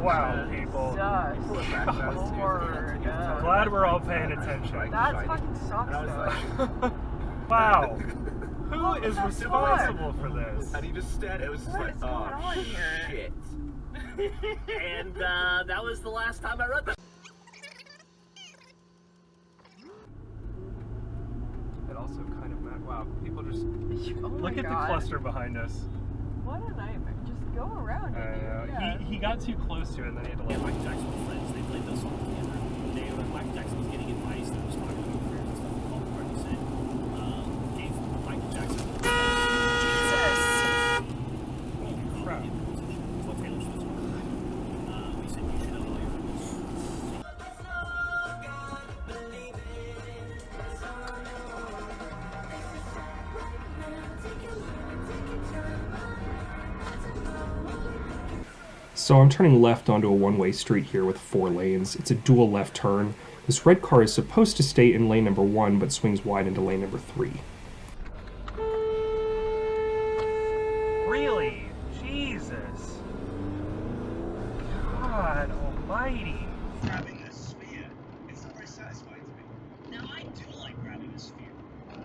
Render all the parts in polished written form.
Wow, people. Lord. Glad we're all paying attention. That fucking sucks, though. Wow. Who is responsible for this? And he just stared at it. It was just like, oh, shit. And that was the last time I read that. It also kind of meant, wow, people just Oh look at God. the cluster behind us. What a nightmare. Just go around it. Yeah. He got too close to it and then he had to Yeah, like... Mike Jackson was friends. They played those songs together. Mike Jackson was getting advice. They was talking about careers and stuff. Paul McCartney said, gave Michael Jackson. Jesus! Holy crap. What Taylor Swift was. We said you should know all your rules. So I'm turning left onto a one-way street here with 4 lanes. It's a dual left turn. This red car is supposed to stay in lane number 1, but swings wide into lane number 3. Really? Jesus. God almighty. Grabbing a sphere. It's not very satisfying to me. Now, I do like grabbing a sphere.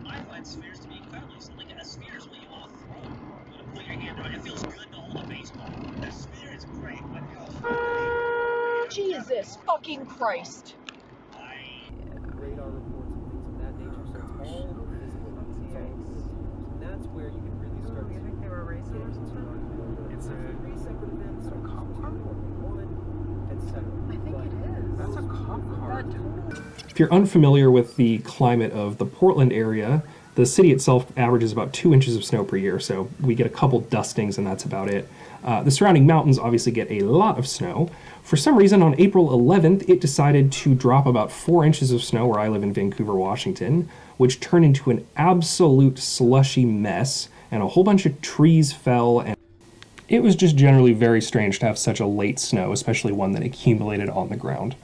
I find spheres to be incredibly something. Like, a sphere is what you want to throw. You want to put your hand around it. It feels good to hold a baseball. A sphere is great when you're Jesus fucking Christ! Radar reports and things of that nature, so it's all visible. It's all and that's where you can really start. You think they were racers and stuff? It's a... 3 separate events, It's a cop car? one, etc. I think it is. That's a cop car. That totally... If you're unfamiliar with the climate of the Portland area, the city itself averages about 2 inches of snow per year, so we get a couple dustings and that's about it. The surrounding mountains obviously get a lot of snow. For some reason, on April 11th, it decided to drop about 4 inches of snow where I live in Vancouver, Washington, which turned into an absolute slushy mess, and a whole bunch of trees fell, and it was just generally very strange to have such a late snow, especially one that accumulated on the ground.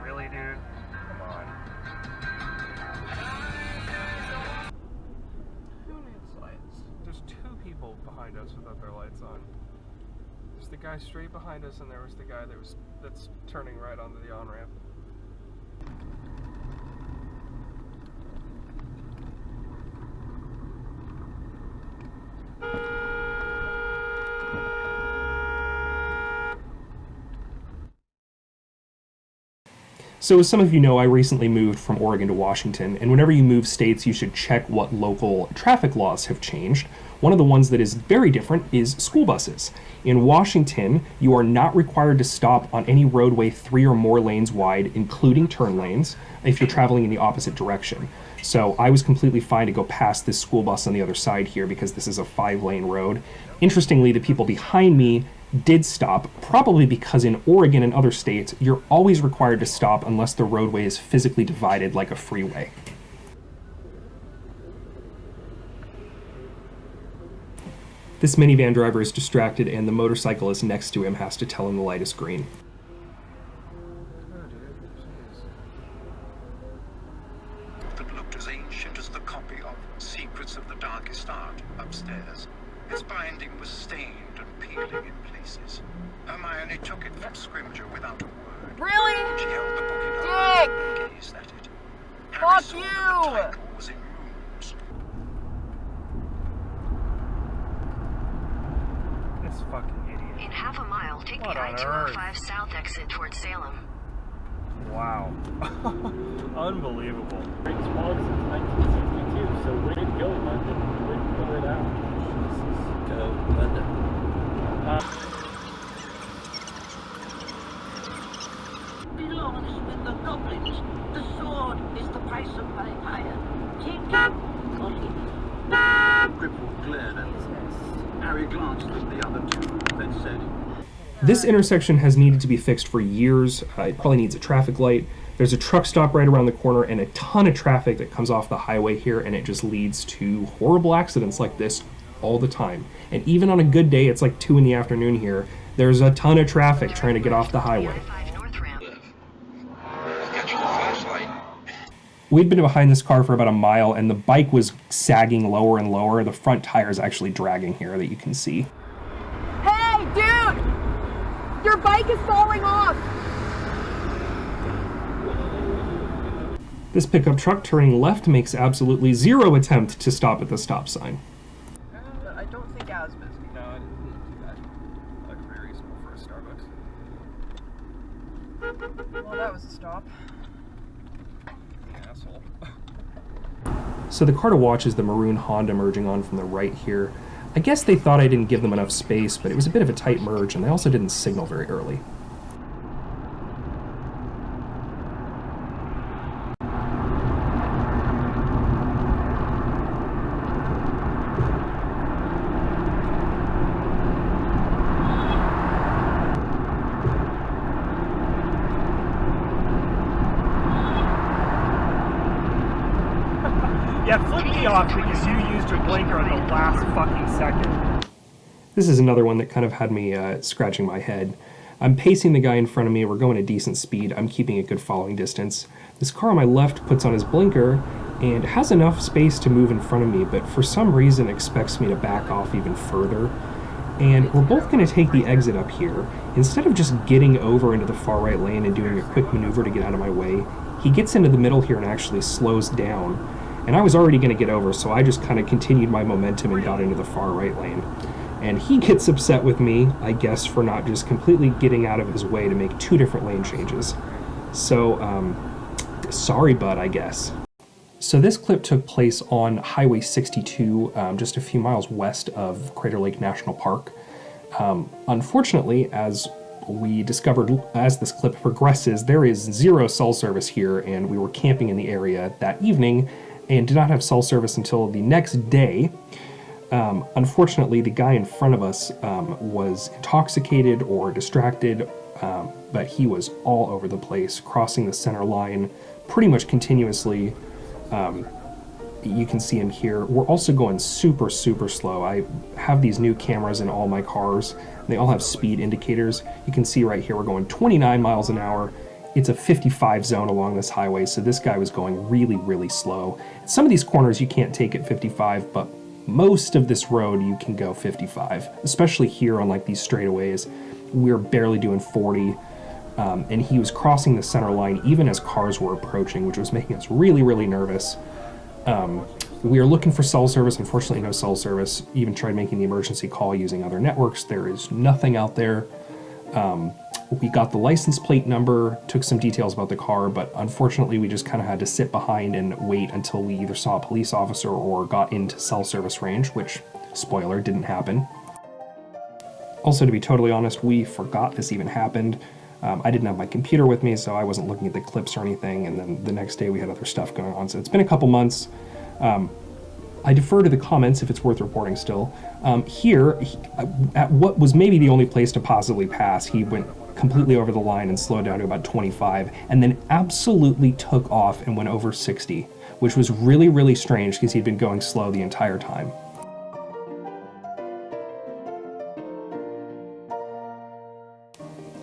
Really, dude? Come on. Who needs lights? There's 2 people behind us without their lights on. There's the guy straight behind us, and there was the guy that's turning right onto the on-ramp. So as some of you know, I recently moved from Oregon to Washington, and whenever you move states, you should check what local traffic laws have changed. One of the ones that is very different is school buses. In Washington, you are not required to stop on any roadway 3 or more lanes wide, including turn lanes, if you're traveling in the opposite direction. So I was completely fine to go past this school bus on the other side here because this is a 5-lane road. Interestingly, the people behind me did stop, probably because in Oregon and other states, you're always required to stop unless the roadway is physically divided like a freeway. This minivan driver is distracted and the motorcyclist next to him has to tell him the light is green. That looked as ancient as the copy of Secrets of the Darkest Art upstairs. Its binding was stained and peeling in places. Hermione took it from Scrimger without a word. Really? She held the book in her hand and gazed at it. Harry Fuck saw you! that the title was in runes. This fucking idiot. In half a mile, take What the on I-205 south exit towards Salem. Wow. Unbelievable. Great smog since 1962, so way to go, London. Way to pull it out. Go, London. Belongs with the goblins. The sword is the price of my hire. Take it or leave it. Cripple glared at them. Harry glanced at the other 2, then said, This intersection has needed to be fixed for years. It probably needs a traffic light. There's a truck stop right around the corner and a ton of traffic that comes off the highway here, and it just leads to horrible accidents like this all the time. And even on a good day, it's like 2 in the afternoon here, there's a ton of traffic trying to get off the highway. We'd been behind this car for about a mile, and the bike was sagging lower and lower. The front tire is actually dragging here that you can see. Hey, dude! Your bike is falling off! This pickup truck turning left makes absolutely zero attempt to stop at the stop sign. I don't think as busy. No, I didn't do that. Like very reasonable for a Starbucks. Well, that was a stop. Asshole. So the car to watch is the maroon Honda merging on from the right here. I guess they thought I didn't give them enough space, but it was a bit of a tight merge, and they also didn't signal very early. Yeah, flip me off because you used your blinker on the last fucking second. This is another one that kind of had me scratching my head. I'm pacing the guy in front of me, we're going at decent speed, I'm keeping a good following distance. This car on my left puts on his blinker and has enough space to move in front of me, but for some reason expects me to back off even further. And we're both going to take the exit up here. Instead of just getting over into the far right lane and doing a quick maneuver to get out of my way, he gets into the middle here and actually slows down. And I was already going to get over, so I just kind of continued my momentum and got into the far right lane. And he gets upset with me, I guess, for not just completely getting out of his way to make two different lane changes. So, sorry, bud, I guess. So this clip took place on Highway 62, just a few miles west of Crater Lake National Park. Unfortunately, as we discovered as this clip progresses, there is zero cell service here, and we were camping in the area that evening and did not have cell service until the next day. Unfortunately, the guy in front of us was intoxicated or distracted, but he was all over the place, crossing the center line pretty much continuously. You can see him here. We're also going super, super slow. I have these new cameras in all my cars. They all have speed indicators. You can see right here we're going 29 miles an hour. It's a 55 zone along this highway, so this guy was going really, really slow. Some of these corners you can't take at 55, but most of this road you can go 55, especially here on like these straightaways. We're barely doing 40, and he was crossing the center line even as cars were approaching, which was making us really, really nervous. We are looking for cell service. Unfortunately, no cell service. Even tried making the emergency call using other networks. There is nothing out there. We got the license plate number, took some details about the car, but unfortunately we just kind of had to sit behind and wait until we either saw a police officer or got into cell service range, which, spoiler, didn't happen. Also, to be totally honest, we forgot this even happened. I didn't have my computer with me, so I wasn't looking at the clips or anything, and then the next day we had other stuff going on, so it's been a couple months. I defer to the comments if it's worth reporting still. Here, at what was maybe the only place to possibly pass, he went completely over the line and slowed down to about 25, and then absolutely took off and went over 60, which was really, really strange because he'd been going slow the entire time.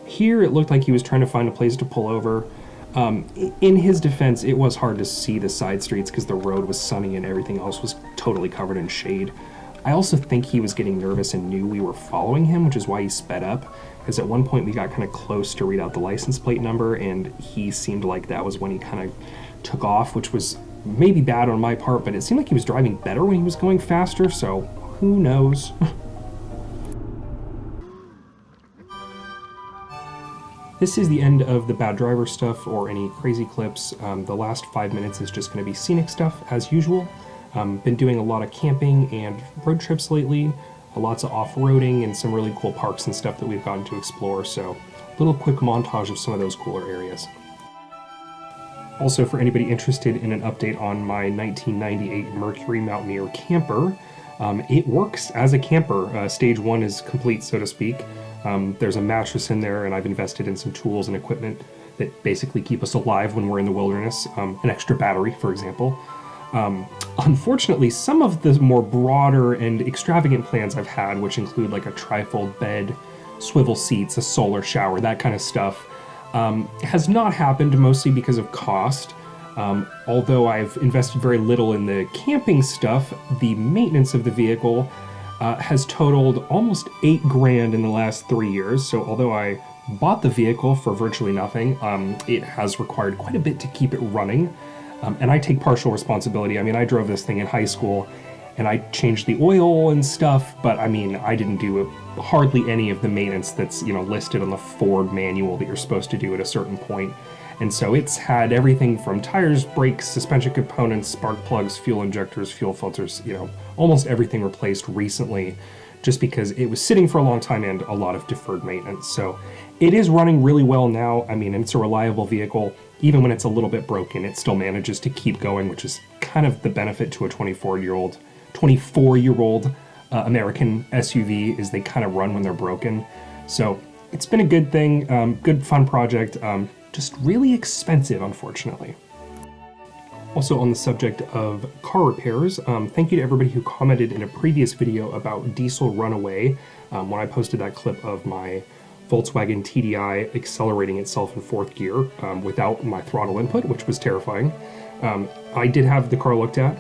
Here, it looked like he was trying to find a place to pull over. In his defense, it was hard to see the side streets because the road was sunny and everything else was totally covered in shade. I also think he was getting nervous and knew we were following him, which is why he sped up, because at one point we got kind of close to read out the license plate number, and he seemed like that was when he kind of took off, which was maybe bad on my part, but it seemed like he was driving better when he was going faster, so who knows? This is the end of the bad driver stuff or any crazy clips. The last 5 minutes is just going to be scenic stuff as usual. Been doing a lot of camping and road trips lately, lots of off-roading and some really cool parks and stuff that we've gotten to explore, so a little quick montage of some of those cooler areas. Also, for anybody interested in an update on my 1998 Mercury Mountaineer camper, it works as a camper. Stage 1 is complete, so to speak. There's a mattress in there, and I've invested in some tools and equipment that basically keep us alive when we're in the wilderness. An extra battery, for example. Unfortunately, some of the more broader and extravagant plans I've had, which include like a trifold bed, swivel seats, a solar shower, that kind of stuff, has not happened, mostly because of cost. Although I've invested very little in the camping stuff, the maintenance of the vehicle has totaled almost $8,000 in the last 3 years. So although I bought the vehicle for virtually nothing, it has required quite a bit to keep it running. And I take partial responsibility. I mean, I drove this thing in high school and I changed the oil and stuff, but I mean, I didn't do hardly any of the maintenance that's, you know, listed on the Ford manual that you're supposed to do at a certain point. And so it's had everything from tires, brakes, suspension components, spark plugs, fuel injectors, fuel filters, you know, almost everything replaced recently, just because it was sitting for a long time and a lot of deferred maintenance. So it is running really well now. I mean, it's a reliable vehicle. Even when it's a little bit broken, it still manages to keep going, which is kind of the benefit to a 24-year-old American SUV, is they kind of run when they're broken. So it's been a good thing, good fun project, just really expensive, unfortunately. Also, on the subject of car repairs, thank you to everybody who commented in a previous video about diesel runaway, when I posted that clip of my Volkswagen TDI accelerating itself in 4th gear without my throttle input, which was terrifying. I did have the car looked at.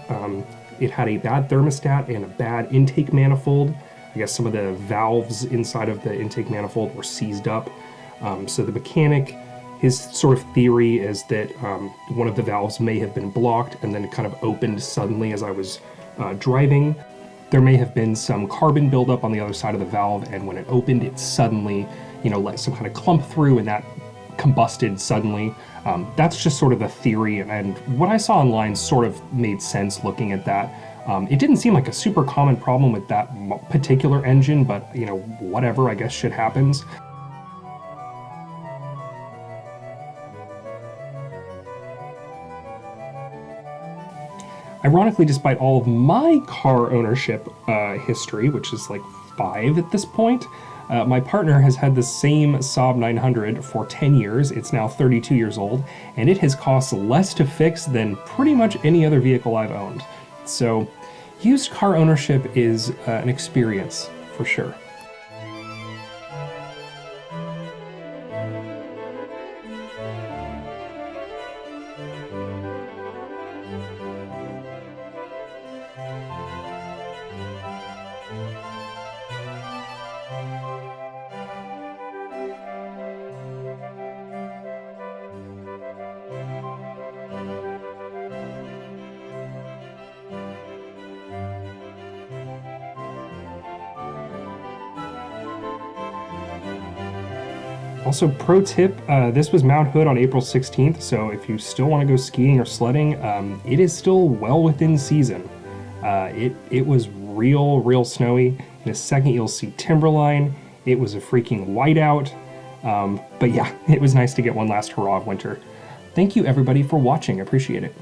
It had a bad thermostat and a bad intake manifold. I guess some of the valves inside of the intake manifold were seized up. So the mechanic, his sort of theory is that one of the valves may have been blocked and then it kind of opened suddenly as I was driving. There may have been some carbon buildup on the other side of the valve, and when it opened, it suddenly, you know, let some kind of clump through and that combusted suddenly. That's just sort of the theory, and what I saw online sort of made sense looking at that. It didn't seem like a super common problem with that particular engine, but, you know, whatever, I guess shit happens. Ironically, despite all of my car ownership history, which is like 5 at this point, my partner has had the same Saab 900 for 10 years. It's now 32 years old, and it has cost less to fix than pretty much any other vehicle I've owned. So, used car ownership is an experience, for sure. Also, pro tip, this was Mount Hood on April 16th, so if you still want to go skiing or sledding, it is still well within season. It was real snowy. In a second you'll see Timberline. It was a freaking whiteout. But yeah, it was nice to get one last hurrah of winter. Thank you everybody for watching, I appreciate it.